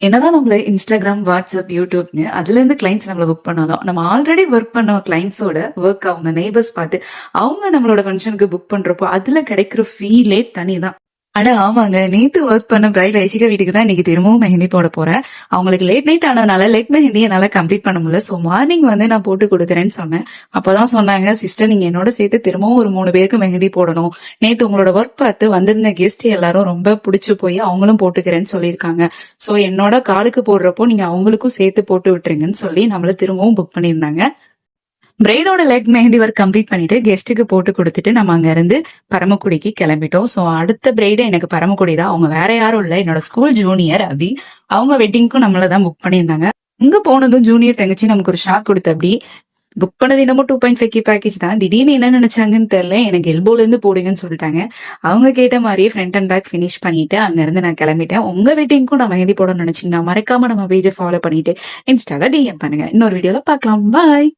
என்னதான் நம்மள Instagram, WhatsApp, யூடியூப்னு அதுல இருந்து கிளைண்ட்ஸ் நம்மள புக் பண்ணாலும், நம்ம ஆல்ரெடி ஒர்க் பண்ண கிளைண்ட்ஸோட ஒர்க் அவங்க நெய்பர்ஸ் பார்த்து, அவங்க நம்மளோட ஃபங்ஷனுக்கு புக் பண்றப்போ, அதுல கிடைக்கிற ஃபீலே தனிதான். அட ஆமாங்க. நேத்து ஒர்க் பண்ண பிரைட் ஐஷிகா வீட்டுக்கு தான் இன்னைக்கு திரும்பவும் மெஹந்தி போட போறேன். அவங்களுக்கு லேட் நைட் ஆனதுனால லெக் மெஹந்தி என்னால கம்ப்ளீட் பண்ண முடியல. சோ மார்னிங் வந்து நான் போட்டு குடுக்குறேன்னு சொன்னேன். அப்பதான் சொன்னாங்க, சிஸ்டர் நீங்க என்னோட சேர்த்து திரும்பவும் ஒரு 3 பேருக்கு மெஹந்தி போடணும். நேத்து உங்களோட ஒர்க் பார்த்து வந்திருந்த கெஸ்ட் எல்லாரும் ரொம்ப புடிச்சு போய் அவங்களும் போட்டுக்கிறேன்னு சொல்லியிருக்காங்க. சோ என்னோட காலுக்கு போடுறப்போ நீங்க அவங்களுக்கும் சேர்த்து போட்டு விட்டுருங்கன்னு சொல்லி நம்மள திரும்பவும் புக் பண்ணியிருந்தாங்க. பிரைடோட லெக் மெஹந்தி ஒர்க் கம்ப்ளீட் பண்ணிட்டு கெஸ்ட்டுக்கு போட்டு கொடுத்துட்டு நம்ம அங்க இருந்து பரமக்குடிக்கு கிளம்பிட்டோம். சோ அடுத்த பிரைடு எனக்கு பரமக்குடி தான். அவங்க வேற யாரும் இல்ல, என்னோட ஸ்கூல் ஜூனியர் அபி. அவங்க வெட்டிங்க்கும் நம்மளதான் புக் பண்ணியிருந்தாங்க. அங்க போனதும் ஜூனியர் தங்கச்சி நமக்கு ஒரு ஷாக் கொடுத்து அப்படி புக் பண்ணது என்னமோ 2.5K பேக்கேஜ் தான். திடீர்னு என்ன நினைச்சாங்கன்னு தெரியல, எனக்கு எல்போல இருந்து போடுங்கன்னு சொல்லிட்டாங்க. அவங்க கேட்ட மாதிரியே ஃப்ரண்ட் அண்ட் பேக் பினிஷ் பண்ணிட்டு அங்க இருந்து நான் கிளம்பிட்டேன். உங்க வெட்டிங்க்கும் நான் மெஹந்தி போடணும்னு நினைச்சீங்கன்னா மறக்காம நம்ம பேஜை ஃபாலோ பண்ணிட்டு இன்ஸ்டால டிஎம் பண்ணுங்க. இன்னொரு வீடியோல பார்க்கலாம். பாய்.